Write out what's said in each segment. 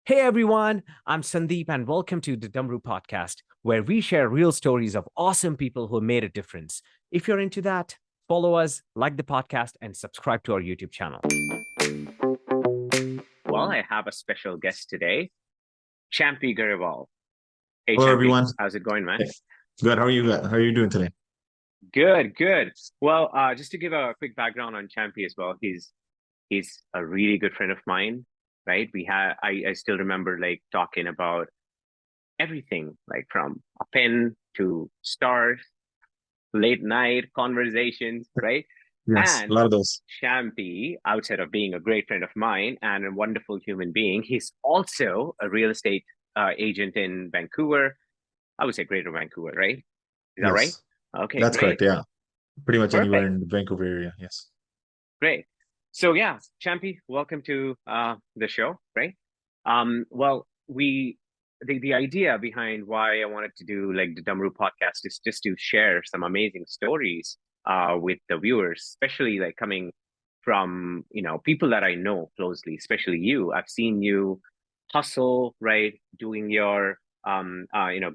Hey everyone, I'm Sandeep and welcome to the Dumroo Podcast, where we share real stories of awesome people who made a difference. If you're into that, follow us, like the podcast, and subscribe to our YouTube channel. Well, I have a special guest today, Champy Garewal. Hey Hello, Champy, everyone. how's it going, man? Hey, good. How are you? How are you doing today? Good, good. Well, just to give a quick background on Champy as well, he's a really good friend of mine, right? I still remember like talking about everything, like from a pen to stars, late night conversations, right? Yes, a And lot of those. Champy, outside of being a great friend of mine and a wonderful human being, he's also a real estate agent in Vancouver. I would say Greater Vancouver, right? Is that right? Yes, Okay, that's correct. great. Yeah, pretty much anywhere Perfect. in the Vancouver area. Yes. Great. So yeah, Champy, welcome to the show, right? Well, the idea behind why I wanted to do like the Dumroo podcast is just to share some amazing stories with the viewers, especially like coming from, people that I know closely, especially you. I've seen you hustle, right, doing your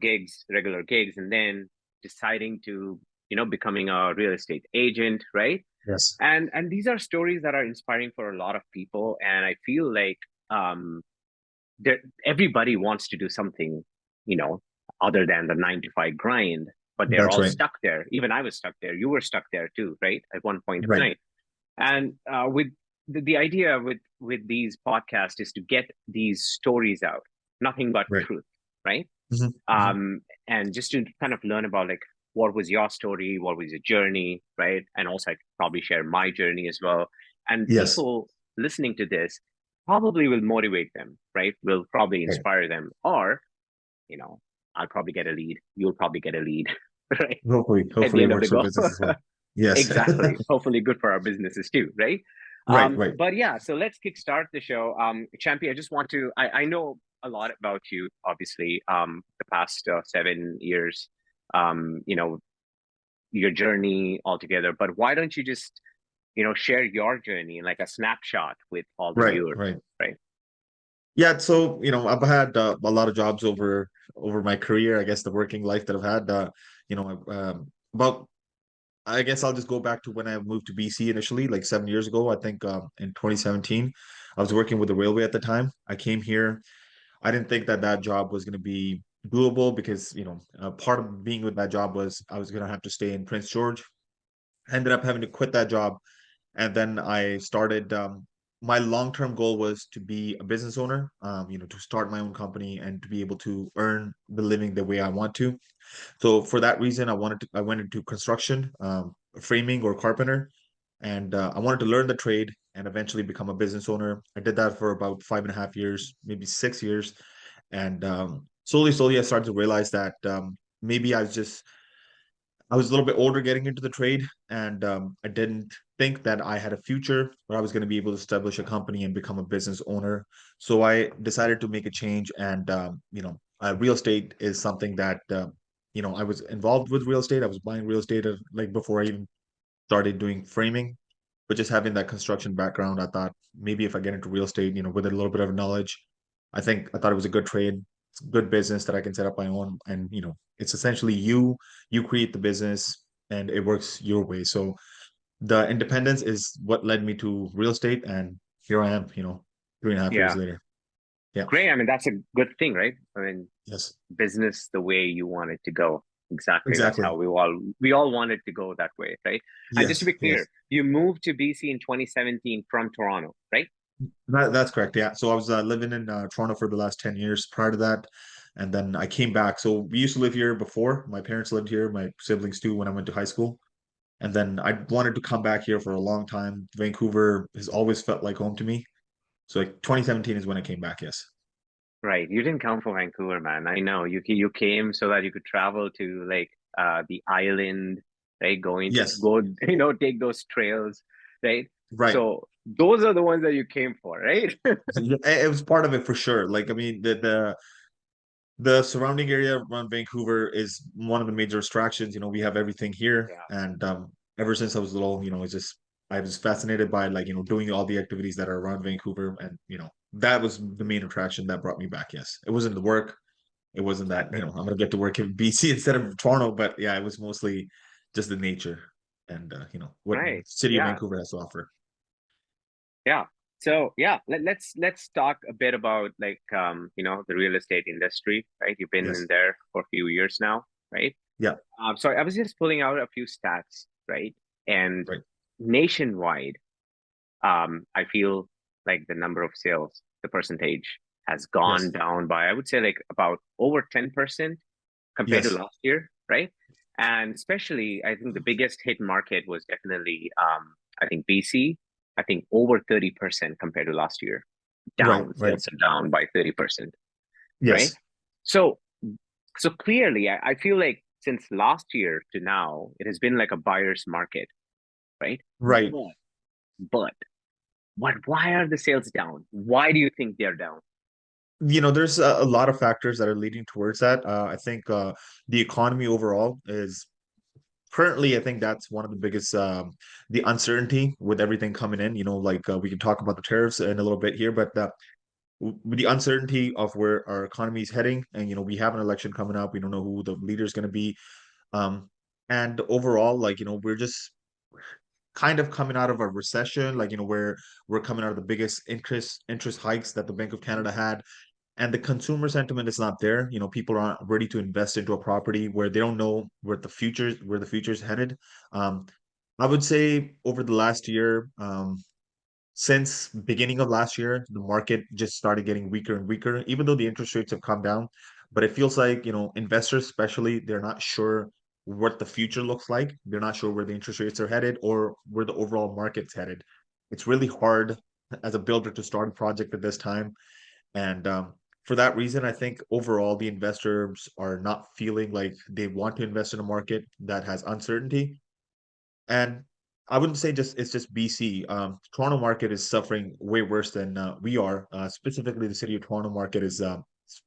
gigs, regular gigs, and then deciding to, becoming a real estate agent, right? Yes. And these are stories that are inspiring for a lot of people, and I feel like um that everybody wants to do something, you know other than the 9 to 5 grind, but they're That's all right. stuck there. Even I was stuck there, you were stuck there too, right, at one point of Right. time. And with the idea with these podcasts is to get these stories out, nothing but Right. truth, right? Hmm. Hmm. um, and just to kind of learn about like what was your story, what was your journey, right? And also I could probably share my journey as well. And Yes. people listening to this probably will motivate them, right? Will probably Right. inspire them, or you know, I'll probably get a lead. You'll probably get a lead, right? At the Hopefully, it end of the works for go. business as well. Yes. Exactly. Hopefully good for our businesses too, right? Right. Right. But yeah, so let's kickstart the show. Champy, I just want to, I know a lot about you, obviously, the past 7 years, you know, your journey altogether, but why don't you just, share your journey in like a snapshot with all the Right. viewers, Right. right? Yeah. So I've had a lot of jobs over my career. I guess the working life that I've had. About I guess I'll just go back to when I moved to BC initially, like 7 years ago. I think in 2017, I was working with the railway at the time. I came here. I didn't think that that job was going to be doable because, part of being with that job was I was going to have to stay in Prince George. I ended up having to quit that job. And then I started, my long-term goal was to be a business owner, to start my own company and to be able to earn the living the way I want to. So for that reason, I went into construction, framing or carpenter, and I wanted to learn the trade and eventually become a business owner. I did that for about 5.5 years, maybe 6 years, and slowly, I started to realize that maybe I was a little bit older getting into the trade, and I didn't think that I had a future where I was going to be able to establish a company and become a business owner. So I decided to make a change, and real estate is something that I was involved with real estate. I was buying real estate like before I even started doing framing, but just having that construction background, I thought maybe if I get into real estate, with a little bit of knowledge, I thought it was a good trade. It's a good business that I can set up my own, and it's essentially you create the business and it works your way. So the independence is what led me to real estate, and here I am, 3.5 years Yeah. later. Yeah. Great. I mean, that's a good thing, right? I mean, Yes. business the way you want it to go. Exactly. That's Exactly. how we all want it to go that way, right? And just to Yes. be clear, Yes. you moved to BC in 2017 from Toronto, right? That's correct. Yeah. So I was living in Toronto for the last 10 years prior to that. And then I came back. So we used to live here before. My parents lived here, my siblings too, when I went to high school. And then I wanted to come back here for a long time. Vancouver has always felt like home to me. So like 2017 is when I came back. Yes. Right. You didn't come from Vancouver, man. I know. You came so that you could travel to like the island, right? Going to Yes. go, take those trails, right? Right. So those are the ones that you came for, right? Yeah, it was part of it for sure. Like, I mean, the surrounding area around Vancouver is one of the major attractions. We have everything here, Yeah. and ever since I was little, I was fascinated by like doing all the activities that are around Vancouver, and that was the main attraction that brought me back. Yes, it wasn't the work. It wasn't that, Exactly. I'm gonna get to work in BC instead of Toronto, but yeah, it was mostly just the nature and what Right. city of Yeah. Vancouver has to offer. Yeah. So yeah, let's talk a bit about like the real estate industry, right? You've been in Yes. there for a few years now, right? Yeah. So I was just pulling out a few stats, right? And Right. nationwide, I feel like the number of sales, the percentage has gone Yes. down by, I would say, like about over 10% compared to Yes. last year, right? And especially, I think the biggest hit market was definitely, I think BC. I think over 30% compared to last year. Right. Down, Right. sales are down by 30%, right? Yes. So, so clearly, I feel like since last year to now, it has been like a buyer's market, right? Right. But why are the sales down? Why do you think they're down? There's a lot of factors that are leading towards that. I think the economy overall is currently, I think that's one of the biggest, the uncertainty with everything coming in. Like we can talk about the tariffs in a little bit here, but with the uncertainty of where our economy is heading, and we have an election coming up, we don't know who the leader is going to be, um, and overall, like we're just kind of coming out of a recession, like where we're coming out of the biggest interest hikes that the Bank of Canada had, and the consumer sentiment is not there. People aren't ready to invest into a property where they don't know where the future is headed. um I would say over the last year, since beginning of last year, the market just started getting weaker and weaker, even though the interest rates have come down. But it feels like, investors, especially, they're not sure what the future looks like. They're not sure where the interest rates are headed or where the overall market's headed. It's really hard as a builder to start a project at this time. And for that reason, I think overall the investors are not feeling like they want to invest in a market that has uncertainty. And I wouldn't say it's just BC. Toronto market is suffering way worse than we are. Specifically, the city of Toronto market is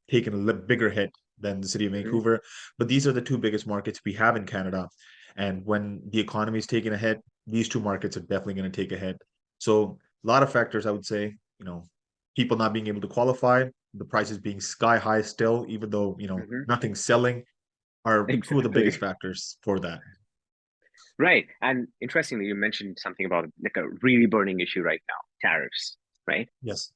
taking a bigger hit than the city of Mhm. Vancouver. But these are the two biggest markets we have in Canada. And when the economy is taking a hit, these two markets are definitely going to take a hit. So a lot of factors, I would say, people not being able to qualify, the prices being sky high still, even though, Mhm. nothing's selling, are two of the biggest Exactly. factors for that. Right. And interestingly, you mentioned something about like a really burning issue right now, tariffs, right? Yes.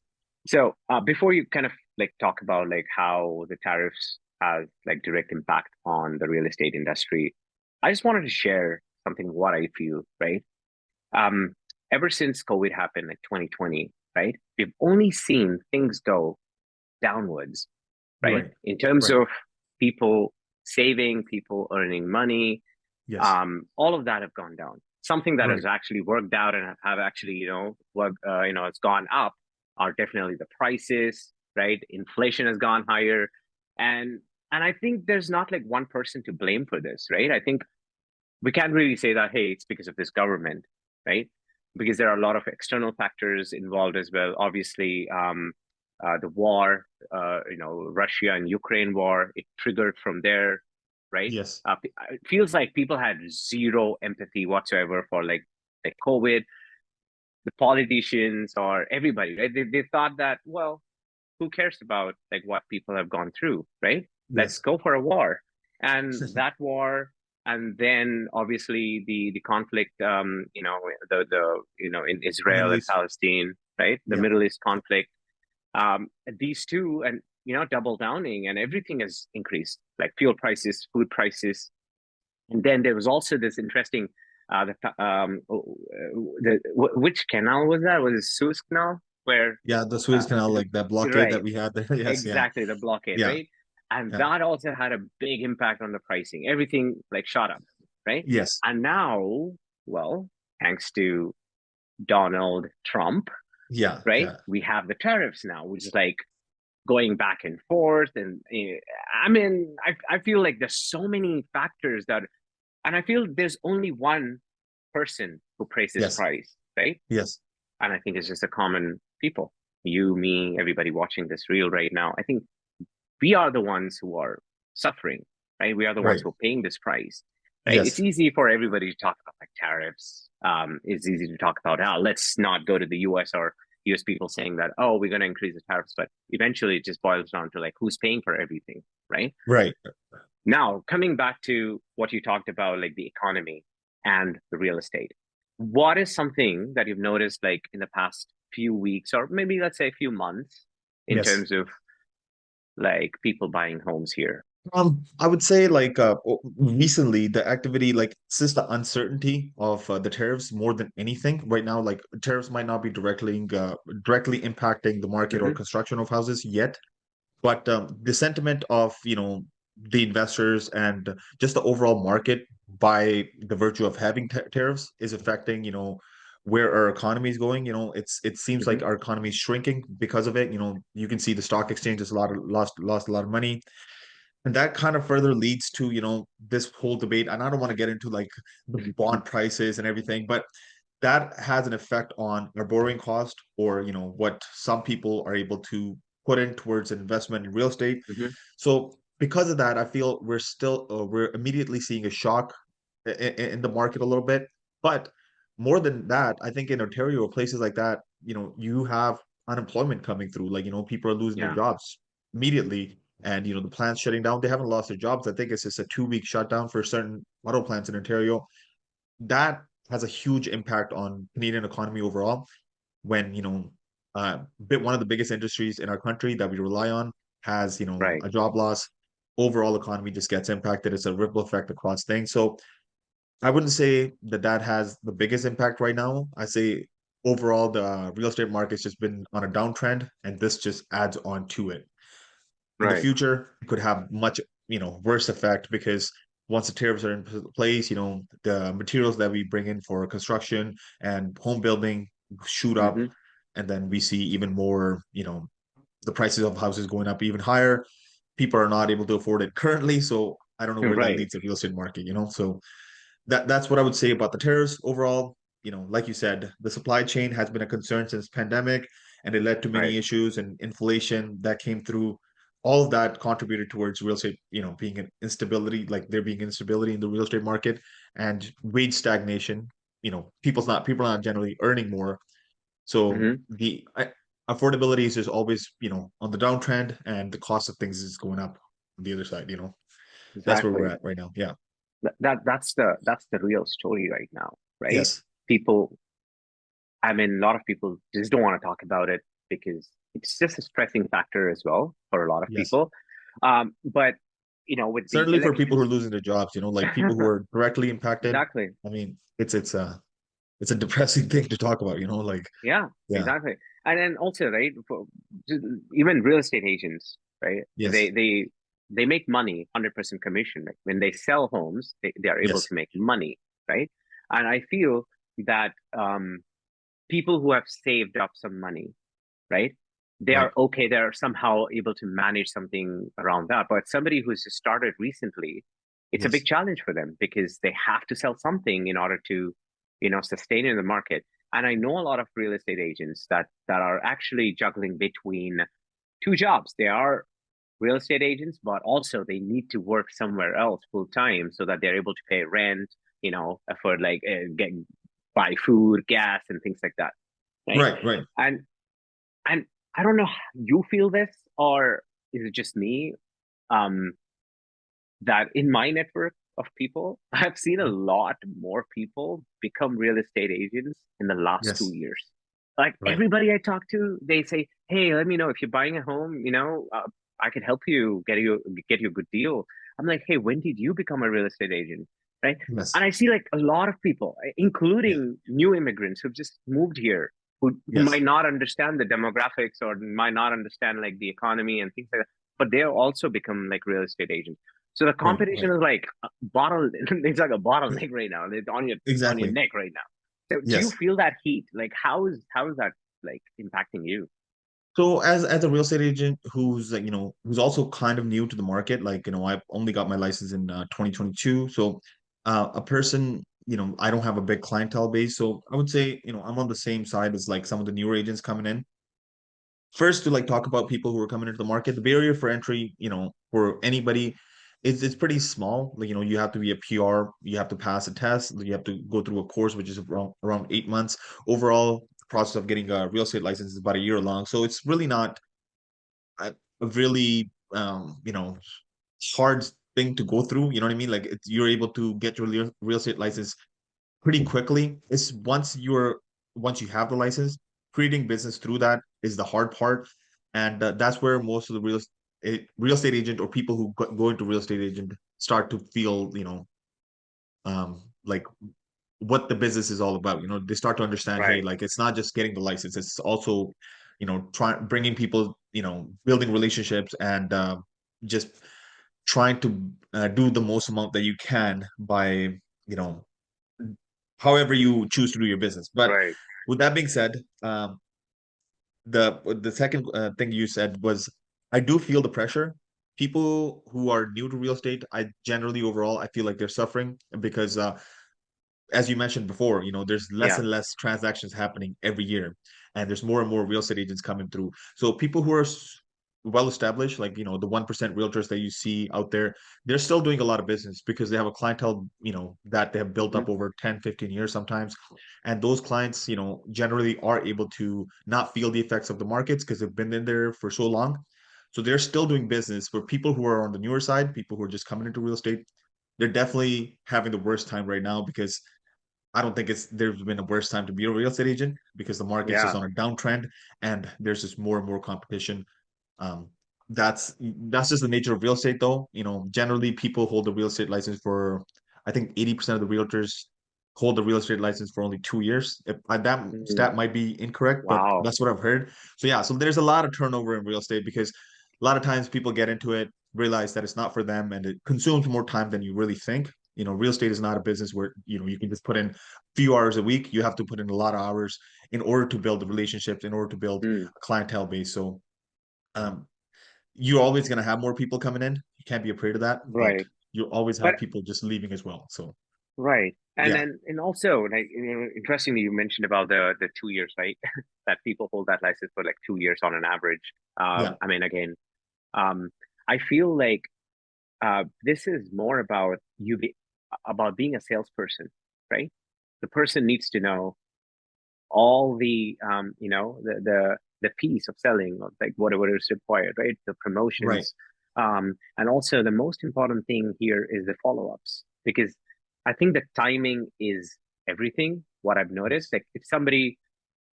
So before you kind of like talk about like how the tariffs have like direct impact on the real estate industry, I just wanted to share something what I feel, right? Um, Ever since COVID happened, like 2020, right? We've only seen things go downwards, right? Right. In terms Right. of people saving, people earning money, Yes. all of that have gone down. Something that has Right. actually worked out and have actually, it's gone up are definitely the prices, right? Inflation has gone higher, and and I think there's not like one person to blame for this, right? I think we can't really say that hey, it's because of this government, right? Because there are a lot of external factors involved as well. Obviously, the war, Russia and Ukraine war, it triggered from there, right? Yes. It feels like people had zero empathy whatsoever for like COVID, the politicians or everybody, right? They thought that, well, who cares about like what people have gone through, right? Let's Yes. go for a war. And that war, and then obviously the conflict, in Israel Middle and East. Palestine, right? The Yeah. Middle East conflict. These two, and double downing, and everything has increased, like fuel prices, food prices, and then there was also this interesting, which canal was that? Was it Suez Canal, where Yeah. The Suez Canal, the like that blockade that right, we had there. Yes. Yeah. exactly, the blockade, Yeah. right? And Yeah. that also had a big impact on the pricing. Everything like shot up, right? Yes. And now, well, thanks to Donald Trump, Yeah. right? Yeah. We have the tariffs now, which is like going back and forth. And I mean, I feel like there's so many factors that, and I feel there's only one person who pays this Yes. price, right? Yes. And I think it's just the common people, you, me, everybody watching this reel right now. I think we are the ones who are suffering, right? We are the ones Right. who are paying this price, right? It's Yes. easy for everybody to talk about like tariffs. It's easy to talk about, let's not go to the US or US people saying that, oh, we're going to increase the tariffs, but eventually it just boils down to like who's paying for everything, right? Right. Now, coming back to what you talked about, like the economy and the real estate, what is something that you've noticed like in the past few weeks, or maybe let's say a few months, in Yes. terms of like people buying homes here? I would say like recently the activity, like since the uncertainty of the tariffs more than anything right now, like tariffs might not be directly impacting the market or Hmm. construction of houses yet, but the sentiment of the investors and just the overall market by the virtue of having tariffs is affecting where our economy is going. It seems like Hmm. our economy is shrinking because of it. You can see the stock exchange has lost a lot of money, and that kind of further leads to this whole debate. And I don't want to get into like the bond prices and everything, but that has an effect on our borrowing cost, or what some people are able to put in towards an investment in real estate. Hmm. So because of that, I feel we're immediately seeing a shock in the market a little bit. But more than that, I think in Ontario or places like that, you have unemployment coming through. Like, people are losing their Yeah. jobs immediately. And the plants shutting down. They haven't lost their jobs. I think it's just a 2-week shutdown for certain auto plants in Ontario. That has a huge impact on Canadian economy overall. When one of the biggest industries in our country that we rely on has Right. a job loss, overall economy just gets impacted. It's a ripple effect across things. So I wouldn't say that has the biggest impact right now. I say overall the real estate market's just been on a downtrend, and this just adds on to it. In the Right. future, it could have much worse effect, because once the tariffs are in place, the materials that we bring in for construction and home building shoot up, Hmm. and then we see even more, the prices of houses going up even higher. People are not able to afford it currently, so I don't know where that Right. leads the real estate market. So that's what I would say about the tariffs overall. Like you said, the supply chain has been a concern since pandemic, and it led to Right. many issues and inflation that came through. All of that contributed towards real estate, being an instability, like there being instability in the real estate market, and wage stagnation. People are not generally earning more, so Hmm. the affordability is just always on the downtrend, and the cost of things is going up on the other side. That's where we're Exactly. at right now. Yeah. That's the real story right now, right? Yes. People, I mean, a lot of people just don't want to talk about it because it's just a stressing factor as well for a lot of Yes. people. But with the Certainly for people who are elections, losing their jobs, like people who are directly impacted. exactly. I mean, it's a depressing thing to talk about, like, Yeah, yeah. exactly. And then also, right, even real estate agents, right? Yes. They make money 100% commission. Like when they sell homes, they are able Yes. to make money, right? And I feel that people who have saved up some money, right? They Right. are okay. They're somehow able to manage something around that. But somebody who's just started recently, it's a big Yes. challenge for them because they have to sell something in order to, sustain in the market. And I know a lot of real estate agents that are actually juggling between two jobs. They are real estate agents, but also they need to work somewhere else full time so that they're able to pay rent, for like buy food, gas, and things like that, right? Right. Right. And and I don't know how you feel this, or is it just me? Um, that in my network of people, I've seen a Mhm. lot more people become real estate agents in the last two Yes. years. Like Right. everybody I talk to, they say, "Hey, let me know if you're buying a home. I could help you get you a good deal." I'm like, "Hey, when did you become a real estate agent?" Right? Yes. And I see like a lot of people, Yeah. including new immigrants who've just moved here, who Yes. might not understand the demographics or might not understand like the economy and things like that, but they also become like real estate agents. So the Right. competition Right. is like a bottle. It's like a bottleneck right now. It's on your Exactly. neck right now. So do you Yes. feel that heat? Like how is that like impacting you? So as a real estate agent who's like, who's also kind of new to the market, like, I only got my license in 2022. So a person, I don't have a big clientele base. So I would say, I'm on the same side as like some of the newer agents coming in. First, to like talk about people who are coming into the market, the barrier for entry, for anybody, it's pretty small. Like, you have to be a PR, you have to pass a test, you have to go through a course which is around 8 months. Overall, process of getting a real estate license is about a year long. So it's really not a really hard thing to go through. You know what I mean? Like you're able to get your real estate license pretty quickly. It's once you have the license, creating business through that is the hard part, and that's where most of the real estate agent or people who go into real estate agent start to feel like what the business is all about. They start to understand, hey, Right. like it's not just getting the license, it's also bringing people, building relationships, and just trying to do the most amount that you can by however you choose to do your business. But Right. with that being said, the second thing you said was, I do feel the pressure. People who are new to real estate, I generally overall I feel like they're suffering because as you mentioned before, there's less Yeah. and less transactions happening every year, and there's more and more real estate agents coming through. So people who are well established, like the 1% realtors that you see out there, they're still doing a lot of business because they have a clientele, that they have built Mhm. up over 10, 15 years sometimes. And those clients, generally are able to not feel the effects of the markets because they've been in there for so long. So they're still doing business. For people who are on the newer side, people who are just coming into real estate, they're definitely having the worst time right now because I don't think there's been a worse time to be a real estate agent because the market's just Yeah. on a downtrend and there's just more and more competition. Um, that's just the nature of real estate, though. Generally people hold the real estate license for, I think 80% of the realtors hold the real estate license for only 2 years. If that Mm. stat might be incorrect, but Wow. that's what I've heard. So yeah, so there's a lot of turnover in real estate because a lot of times people get into it, realize that it's not for them, and it consumes more time than you really think. Real estate is not a business where you can just put in a few hours a week. You have to put in a lot of hours in order to build the relationships, in order to build Mm. a clientele base. So um, you're always going to have more people coming in. You can't be afraid of that, but Right. you always But have people just leaving as well. So right. And yeah, then also like interestingly you mentioned about the 2 years, right? That people hold that license for like 2 years on an average. yeah, I mean again, um I feel like this is more about about being a salesperson, right? The person needs to know all the the piece of selling of like whatever is required, right? The right, promotions, and also the most important thing here is the follow-ups because I think the timing is everything. What I've noticed, yes, like if somebody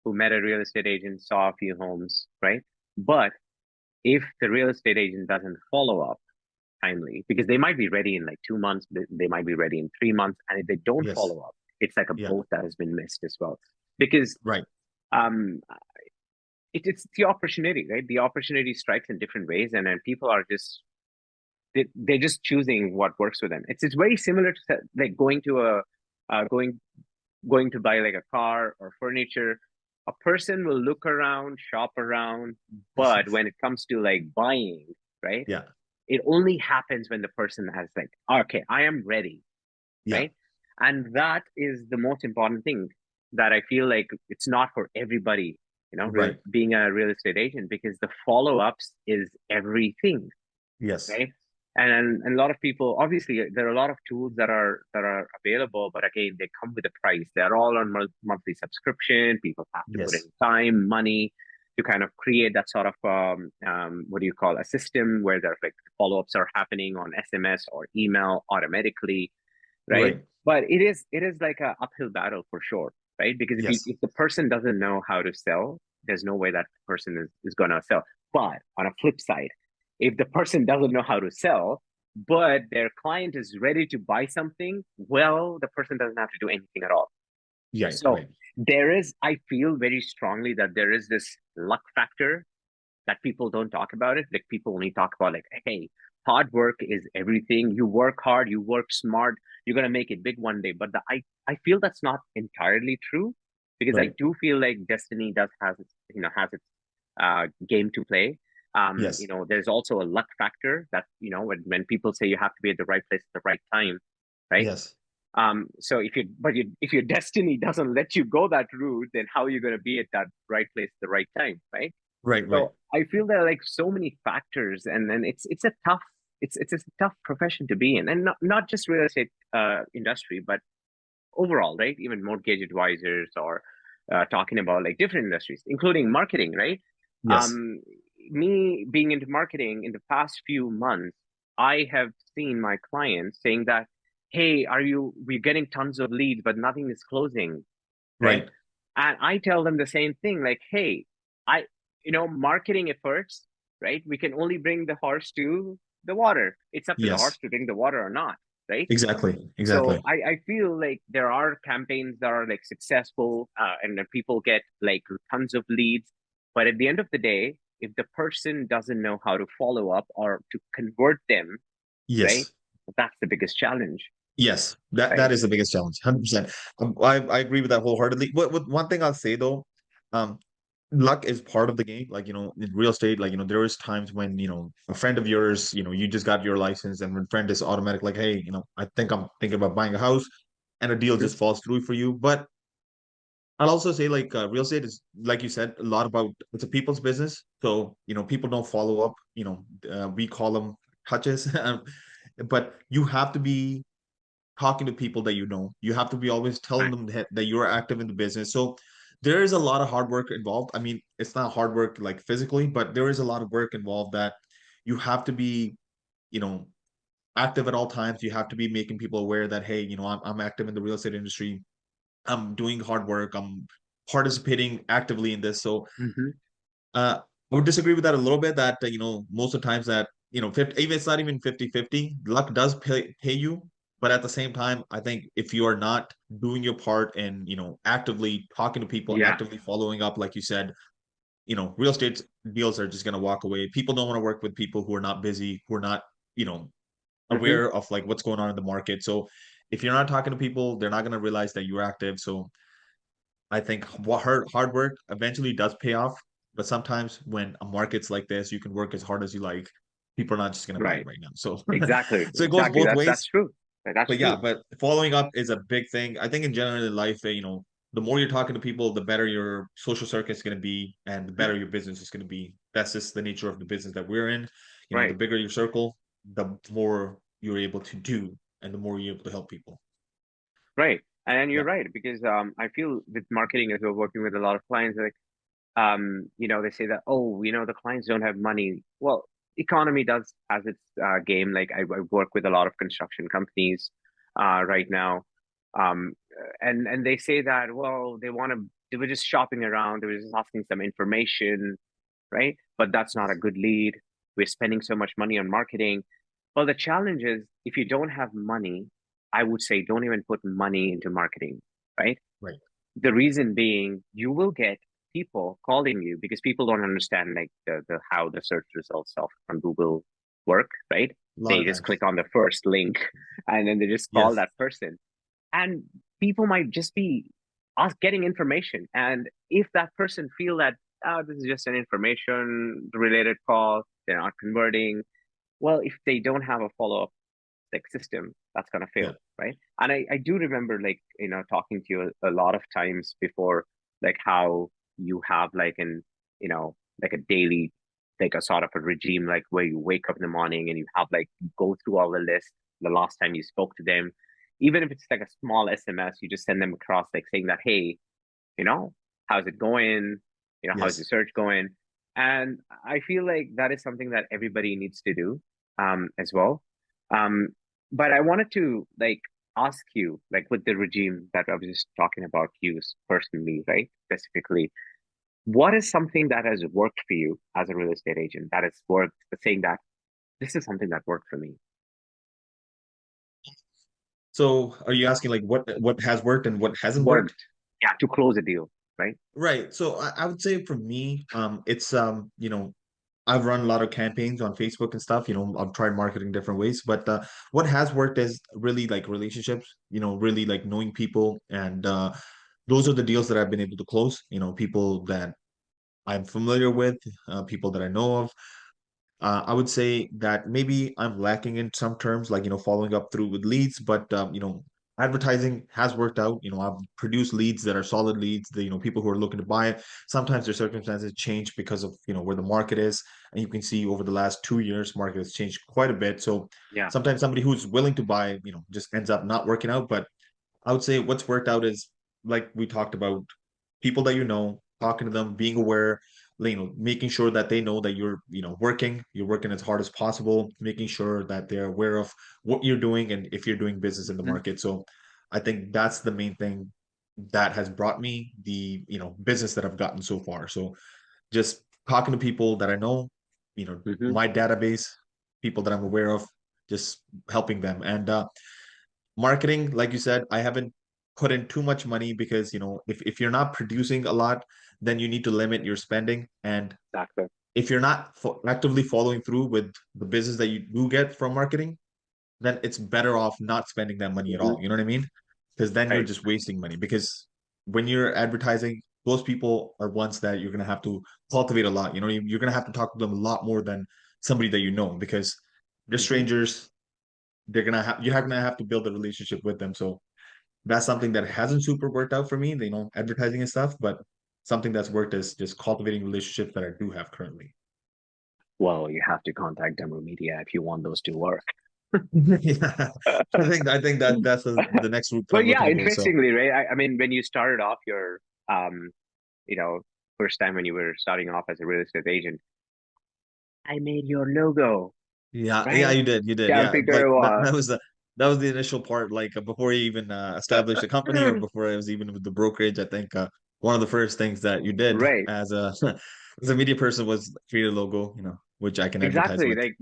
who met a real estate agent saw a few homes, right? But if the real estate agent doesn't follow up timely, because they might be ready in like 2 months, they might be ready in 3 months, and if they don't yes, follow up, it's like a yeah, boat that has been missed as well. Because right, um it's the opportunity, right? The opportunity strikes in different ways, and then people are just they're just choosing what works for them. It's very similar to like going to a going to buy like a car or furniture. A person will look around, shop around, but when it comes to like buying, right, yeah, it only happens when the person has like, okay, I am ready, yeah, right? And that is the most important thing, that I feel like it's not for everybody, right, being a real estate agent, because the follow ups is everything, yes, right? And a lot of people, obviously, there are a lot of tools that are available, but again, they come with a price. They're all on monthly subscription. People have to put in yes, time, money to kind of create that sort of what do you call, a system where there's like follow-ups are happening on SMS or email automatically, right? right, But it is like a uphill battle for sure, right? Because yes, if the person doesn't know how to sell, there's no way that person is gonna sell. But on a flip side, if the person doesn't know how to sell, but their client is ready to buy something, well, the person doesn't have to do anything at all. yeah, So right, I feel very strongly that there is this luck factor that people don't talk about it. Like people only talk about like, hey, hard work is everything. You work hard, you work smart, you're gonna make it big one day. But I feel that's not entirely true, because I right, do feel like destiny does has its game to play. yes, There's also a luck factor that when people say you have to be at the right place at the right time, right? yes, So if your destiny doesn't let you go that route, then how are you going to be at that right place at the right time, right? right, right, So I feel there are like so many factors, and then it's a tough it's a tough profession to be in, and not just real estate industry, but overall, right? Even mortgage advisors or talking about like different industries, including marketing, right? Yes. Um, Me being into marketing in the past few months, I have seen my clients saying that, "Hey, we're getting tons of leads, but nothing is closing," right? Right. And I tell them the same thing, like, "Hey, I, marketing efforts, right? We can only bring the horse to the water. It's up to the horse Yes. to drink the water or not, right?" Exactly. So Exactly. I feel like there are campaigns that are like successful, and then people get like tons of leads. But at the end of the day, if the person doesn't know how to follow up or to convert them, right, Yes. that's the biggest challenge, Yes. That right? is the biggest challenge. 100%. I agree with that wholeheartedly. What one thing I'll say though, um, luck is part of the game. Like, in real estate, like, there is times when, a friend of yours, you just got your license, and when friend is automatic, like, hey, I think I'm thinking about buying a house, and a deal Mhm. just falls through for you. But I'll also say, like, real estate is, like you said, a lot about, it's a people's business. So, people don't follow up, we call them touches. But you have to be talking to people that you know. You have to be always telling Right. them that you're active in the business. So there is a lot of hard work involved. I mean, it's not hard work like physically, but there is a lot of work involved that you have to be, you know, active at all times. You have to be making people aware that, hey, I'm active in the real estate industry. I'm doing hard work. I'm participating actively in this. So Hmm. I would disagree with that a little bit, that, most of the times that, 50, even it's not even 50-50, luck does pay you. But at the same time, I think if you are not doing your part and, actively talking to people, Yeah. actively following up, like you said, real estate deals are just going to walk away. People don't want to work with people who are not busy, who are not, you know, Hmm. aware of like what's going on in the market. So if you're not talking to people, they're not going to realize that you're active. So I think what hard work eventually does pay off, but sometimes when a market's like this, you can work as hard as you like. People are not just going to buy it Right. right now. So, Exactly. so it goes Exactly. both That's ways. true. That's But yeah, true. but following up is a big thing. I think in general in life, the more you're talking to people, the better your social circuit is going to be, and the Mhm. better your business is going to be. That's just the nature of the business that we're in. The Right. bigger your circle, the more you're able to do, and the more you're able to help people. Right. And you're Yeah. right, because I feel with marketing, as we're working with a lot of clients, like, they say that, oh, the clients don't have money. Well, economy does has its game. Like I work with a lot of construction companies right now, and they say that, well, they were just shopping around, they were just asking some information, right? But that's not a good lead. We're spending so much money on marketing. Well, the challenge is, if you don't have money, I would say don't even put money into marketing, right? Right. The reason being, you will get people calling you because people don't understand like the how the search results of from Google work, right? A lot They of just times. click on the first link and then they just call Yes. that person. And people might just be us getting information. And if that person feel that, oh, this is just an information related call, they're not converting. Well, if they don't have a follow-up like system, that's gonna Yeah. fail, right? And I do remember, like, talking to you a lot of times before, like how you have like like a daily, like a sort of a regime, like where you wake up in the morning and you have like you go through all the list, the last time you spoke to them, even if it's like a small SMS, you just send them across like saying that, hey, how's it going? How's the Yes. search going? And I feel like that is something that everybody needs to do, as well. Um, but I wanted to like ask you, like with the regime that I was just talking about you personally, right? Specifically, what is something that has worked for you as a real estate agent that has worked, saying that this is something that worked for me? So are you asking like what has worked and what hasn't worked? Worked, yeah, to close a deal, right? Right. So I would say for me, it's I've run a lot of campaigns on Facebook and stuff. I've tried marketing different ways, but what has worked is really like relationships, really like knowing people, and those are the deals that I've been able to close, people that I'm familiar with, people that I know of. I would say that maybe I'm lacking in some terms, like, following up through with leads, but, advertising has worked out. I've produced leads that are solid leads, that, people who are looking to buy it. Sometimes their circumstances change because of, where the market is. And you can see over the last 2 years, market has changed quite a bit. So Yeah. sometimes somebody who's willing to buy, just ends up not working out. But I would say what's worked out is, like we talked about, people that you know, talking to them, being aware, making sure that they know that you're working as hard as possible, making sure that they're aware of what you're doing and if you're doing business in the Mhm. market. So I think that's the main thing that has brought me the, business that I've gotten so far. So just talking to people that I know, Mhm. my database, people that I'm aware of, just helping them. And marketing, like you said, I haven't put in too much money because, if you're not producing a lot, then you need to limit your spending. And Exactly. if you're not actively following through with the business that you do get from marketing, then it's better off not spending that money at Mhm. all. You know what I mean? Because then you're Right. just wasting money. Because when you're advertising, those people are ones that you're gonna have to cultivate a lot. You're gonna have to talk to them a lot more than somebody that you know, because they're Mhm. strangers. You're gonna have to build a relationship with them. So that's something that hasn't super worked out for me, advertising and stuff, but something that's worked is just cultivating relationships that I do have currently. Well, you have to contact Dumroo Media if you want those to work. Yeah, I think that's the next route that But I'm yeah, looking to go. So interestingly, right? I mean, when you started off your, um, you know, first time when you were starting off as a real estate agent, I made your logo, yeah, right? you did, yeah. Champy Like that, Garewal. that was the initial part. Like before you even established the company, or before I was even with the brokerage, I think one of the first things that you did Right. as a as a media person was create a logo, which I can advertise Exactly. with. Like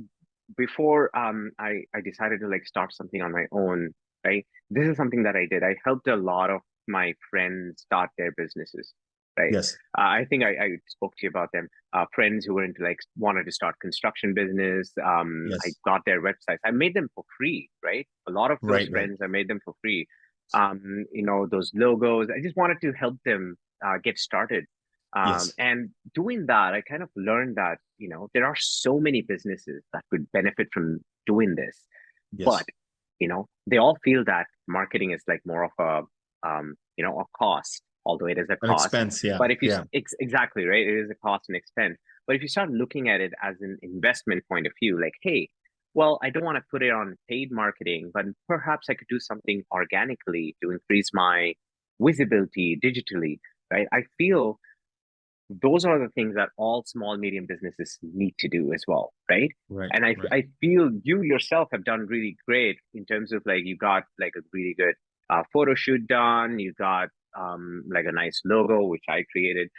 before I decided to like start something on my own, right? This is something that I did. I helped a lot of my friends start their businesses, right? Yes, I think I spoke to you about them. Friends who were into like wanted to start construction business. I yes, got their websites. I made them for free, right? A lot of those right, friends, I made them for free. Those logos. I just wanted to help them get started. yes, And doing that, I kind of learned that, there are so many businesses that could benefit from doing this. But, yes. they all feel that marketing is like more of a cost, although it is a An cost. expense, yeah, But if you, yeah, exactly, right, it is a cost and expense. But if you start looking at it as an investment point of view, like, hey, well, I don't want to put it on paid marketing, but perhaps I could do something organically to increase my visibility digitally, right? I feel those are the things that all small medium businesses need to do as well, right? right, And right. I feel you yourself have done really great in terms of like you got like a really good photo shoot done, you got like a nice logo which I created.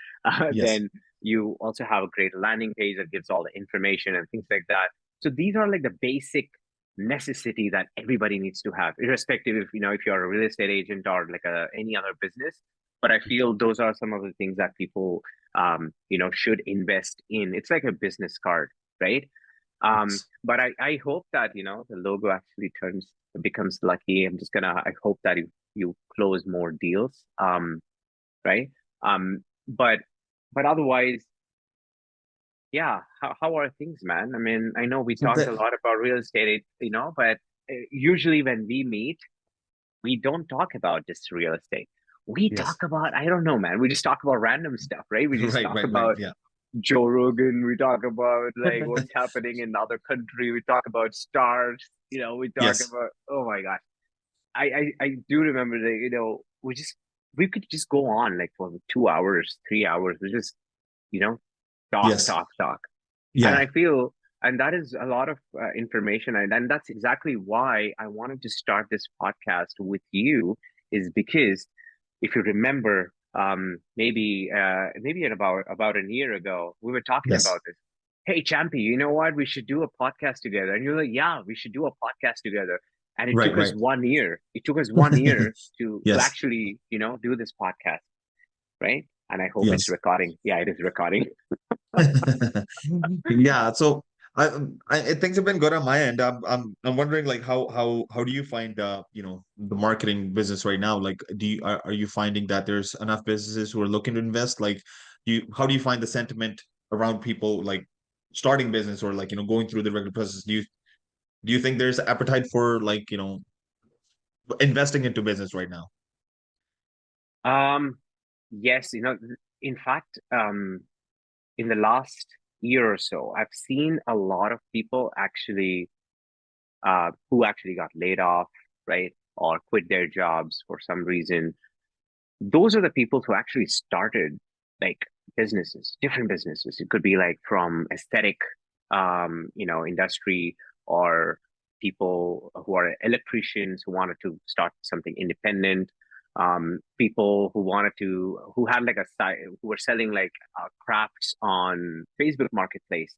Yes, Then you also have a great landing page that gives all the information and things like that. So these are like the basic necessity that everybody needs to have, irrespective if you're a real estate agent or like any other business. But I feel those are some of the things that people should invest in. It's like a business card, right? yes. But I hope that, the logo actually becomes lucky. I hope that you close more deals. Right? But otherwise, yeah, how are things, man? I mean, I know we talked a That, lot about real estate, but usually when we meet, we don't talk about just real estate. We talk yes, about, I don't know, man. We just talk about random stuff, right? We just talk right, about yeah. Joe Rogan. We talk about like what's happening in other country. We talk about stars. We talk Yes, about, oh my God. I do remember that, we could just go on like for 2 hours, 3 hours. We just, you know, talk, yes, talk, talk. And yeah, I feel, and that is a lot of information. And that's exactly why I wanted to start this podcast with you, is because if you remember, maybe in about a year ago, we were talking yes, about this. Hey, Champy, you know what? We should do a podcast together. And you're like, yeah, we should do a podcast together. And it right, took us right. 1 year. It took us 1 year to Yes, actually, do this podcast, right? And I hope it's yes. recording. Yeah, it is recording. Yeah, so things have been good on my end. I'm wondering like how do you find the marketing business right now? Like, are you finding that there's enough businesses who are looking to invest? Like, how do you find the sentiment around people like starting business, or like going through the regular process? Do you think there's appetite for like investing into business right now? Um, yes, in fact, in the last year or so, I've seen a lot of people actually who actually got laid off, right? Or quit their jobs for some reason. those are the people who actually started like businesses, different businesses. It could be like from aesthetic, industry, or people who are electricians who wanted to start something independent. People who had like a site, who were selling like crafts on Facebook Marketplace.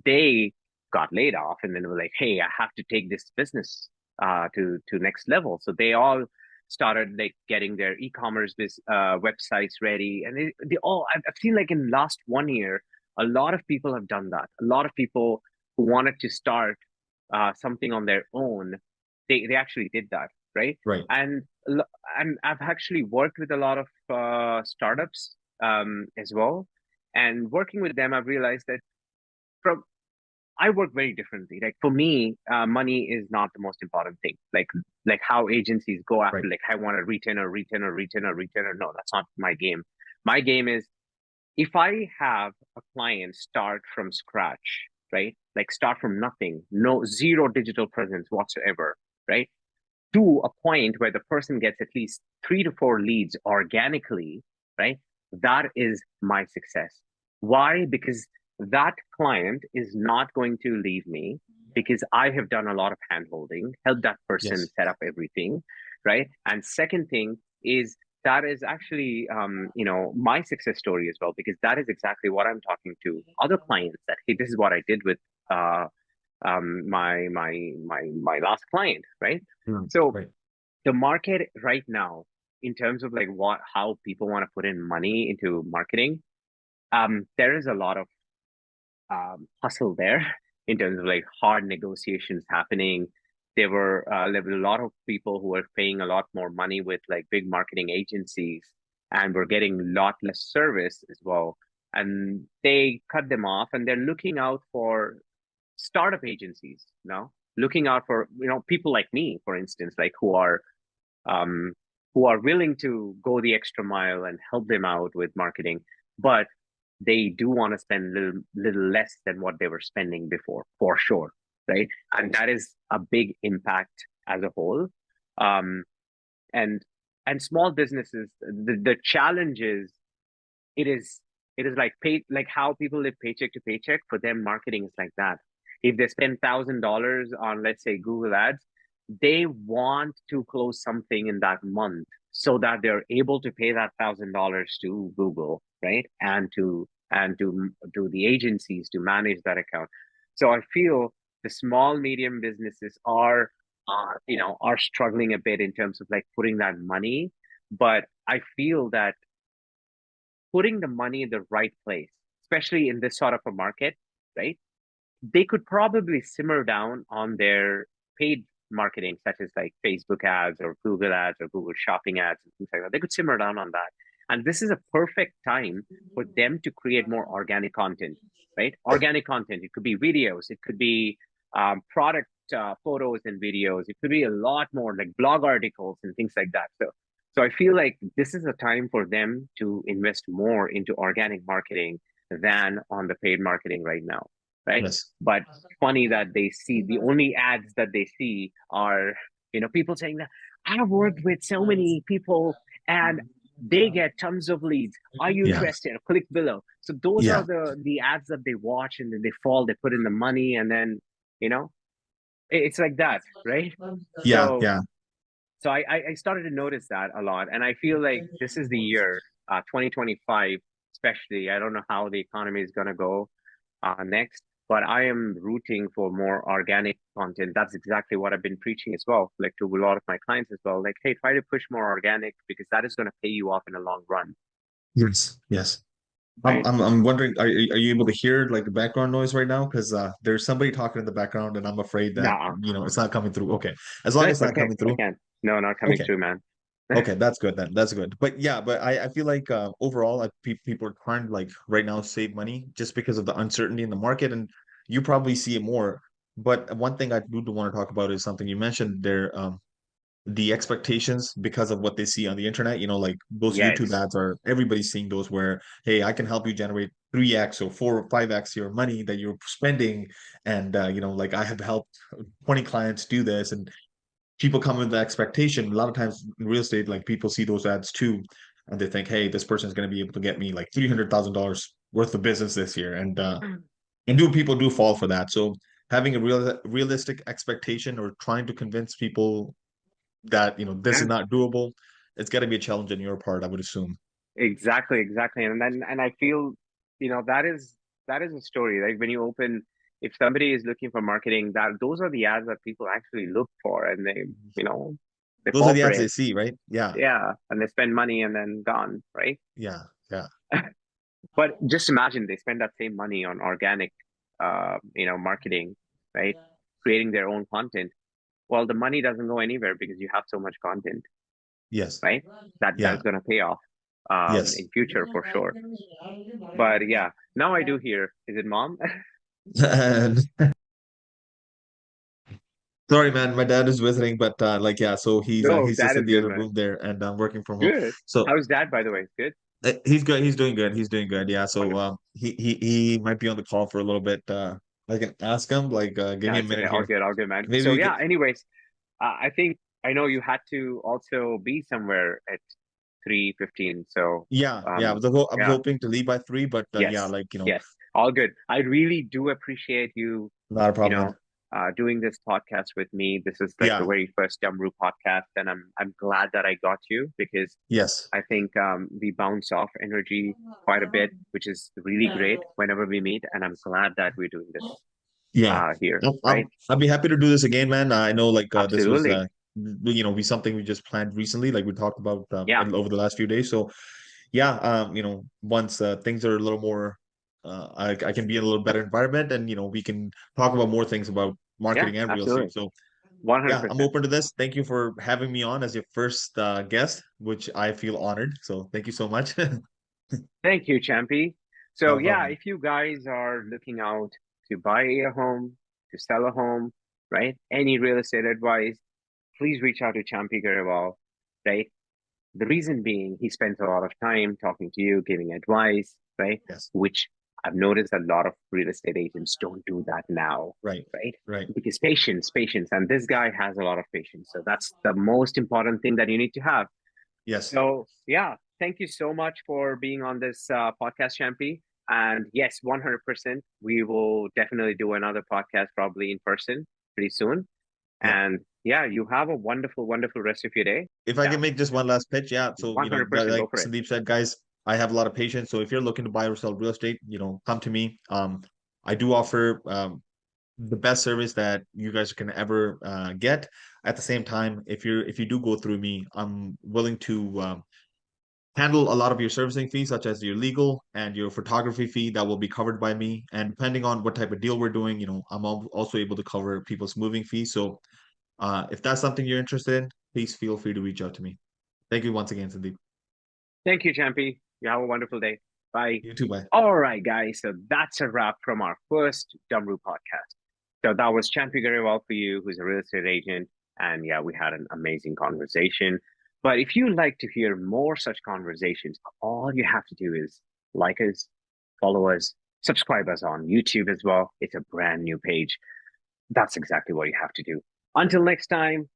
They got laid off, and then were like, "Hey, I have to take this business to next level." So they all started like getting their e-commerce websites ready, and they all, I've seen like in last 1 year, a lot of people have done that. A lot of people who wanted to start something on their own, they actually did that, right? Right. And I've actually worked with a lot of startups as well, and working with them, I've realized that from I work very differently. Like for me, money is not the most important thing. Like how agencies go after, Right. like I want a retainer, retainer, retainer, retainer. No, that's not my game. My game is if I have a client start from scratch, right? Like start from nothing, no zero digital presence whatsoever, right? To a point where the person gets at least 3 to 4 leads organically, right? That is my success. Why? Because that client is not going to leave me because I have done a lot of handholding, helped that person Yes. set up everything, right? And second thing is that is actually, my success story as well, because that is exactly what I'm talking to other clients that, hey, this is what I did with uh, my last client, right? So Right. the market right now, in terms of like how people want to put in money into marketing, there is a lot of hustle there in terms of like hard negotiations happening. There were a lot of people who were paying a lot more money with like big marketing agencies, and were getting a lot less service as well. And they cut them off, and they're looking out for startup agencies, looking out for, people like me, for instance, like um, who are willing to go the extra mile and help them out with marketing, but they do want to spend little less than what they were spending before, for sure, right? And that is a big impact as a whole. Um, and and small businesses, the challenge is it is it is like like how people live paycheck to paycheck. For them, marketing is like that. If they spend $1,000 on, let's say, Google Ads, they want to close something in that month so that they're able to pay that $1,000 to Google, right? And to the agencies to manage that account. So I feel the small medium businesses are struggling a bit in terms of like putting that money, but I feel that putting the money in the right place, especially in this sort of a market, right? They could probably simmer down on their paid marketing, such as like Facebook ads or Google shopping ads and things like that. They could simmer down on that. And this is a perfect time for them to create more organic content, right? Organic content. It could be videos, it could be product photos and videos. It could be a lot more like blog articles and things like that. So I feel like this is a time for them to invest more into organic marketing than on the paid marketing right now, right? Yes. But funny that they see the only ads that they see are, people saying that I've worked with so many people and they get tons of leads. Are you Yeah. interested? Click below. So those are Yeah. the ads that they watch, and then they fall, they put in the money, and then, you know, it's like that, right? Yeah. So Yeah. so I started to notice that a lot. And I feel like this is the year, 2025, especially. I don't know how the economy is going to go next, but I am rooting for more organic content. That's exactly what I've been preaching as well, like to a lot of my clients as well. Like, hey, try to push more organic because that is going to pay you off in the long run, Yes. Yes. I'm right? I'm I'm wondering, are you able to hear like the background noise right now? Because there's somebody talking in the background, and I'm afraid that Nah, it's not coming through. Okay, as long no, as it's it's not okay. coming I through. can. No, not coming Okay, through, man. okay, that's good then. That's good. But yeah, but I feel like overall, like people are trying to like right now save money just because of the uncertainty in the market, and you probably see it more. But one thing I do want to talk about is something you mentioned there. The expectations because of what they see on the internet, like those YouTube Yes. ads are everybody's seeing those where, hey, I can help you generate 3x or 4 or 5x your money that you're spending. And like I have helped 20 clients do this, and people come with the expectation. A lot of times in real estate, like people see those ads too. and they think, hey, this person is going to be able to get me like $300,000 worth of business this year, and people do fall for that. So having a realistic expectation or trying to convince people that this Yeah, is not doable, it's got to be a challenge on your part, I would assume. exactly. And I feel, that is a story. Like when you open, if somebody is looking for marketing, that those are the ads that people actually look for, and they Those are fall the for ads they it. see, right? Yeah, Yeah, and they spend money and then gone, right? yeah, yeah. But just imagine they spend that same money on organic, marketing, right? Creating their own content. Well, the money doesn't go anywhere because you have so much content, Yes, right? That yeah, is going to pay off yes. in future for sure. But yeah, now I do hear. Is it mom? And sorry, man, my dad is visiting, but like, yeah, so No, he's just that in is the good, other man. room there, and I'm working from home. Good. So How's dad, by the way? Good. he's good. He's doing good. He's doing good. Yeah. So Wonderful. he might be on the call for a little bit. I can ask him. Like, give No, me a it's okay. minute here. All good, man. Maybe So we yeah. get. Anyways, I think I know you had to also be somewhere at 3:15. So Yeah, yeah. I was yeah. hoping to leave by 3, but yeah, Yes, like yes, all good. I really do appreciate you, not a you problem, man. know, doing this podcast with me. This is like the Yeah. very first Dumroo podcast, and I'm glad that I got you because Yes. I think we bounce off energy quite a bit, which is really great whenever we meet, and I'm glad that we're doing this Yeah. here, right? I'd be happy to do this again, man. I know, like, this was Absolutely. we something we just planned recently, like we talked about Yeah, over the last few days. So yeah, once things are a little more, I can be in a little better environment, and we can talk about more things about yeah, marketing and real estate. absolutely. So yeah, I'm 100%. open to this. Thank you for having me on as your first guest, which I feel honored. So thank you so much. Thank you, Champy. So Not a yeah, problem. if you guys are looking out to buy a home, to sell a home, right? Any real estate advice, please reach out to Champy Garewal, right? The reason being he spends a lot of time talking to you, giving advice, right? Yes. Which I've noticed a lot of real estate agents don't do that now, Right. right? Right. Because patience, and this guy has a lot of patience. So that's the most important thing that you need to have. Yes. So, yeah, thank you so much for being on this podcast, Champy. And yes, 100%, we will definitely do another podcast probably in person pretty soon. Yeah. And yeah, you have a wonderful, wonderful rest of your day. If I Yeah, can make just one last pitch, yeah. So, 100% like go for it. Sandeep said, guys, I have a lot of patience. So if you're looking to buy or sell real estate, come to me. I do offer the best service that you guys can ever get. At the same time, if you do go through me, I'm willing to handle a lot of your servicing fees, such as your legal and your photography fee that will be covered by me. And depending on what type of deal we're doing, I'm also able to cover people's moving fees. So if that's something you're interested in, please feel free to reach out to me. Thank you once again, Sandeep. Thank you, Champy. You have a wonderful day. Bye. You too, bye. All right, guys. So that's a wrap from our first Dumroo podcast. So that was Champy Garewal for you, who's a real estate agent. And yeah, we had an amazing conversation. But if you like to hear more such conversations, all you have to do is like us, follow us, subscribe us on YouTube as well. It's a brand new page. That's exactly what you have to do. Until next time,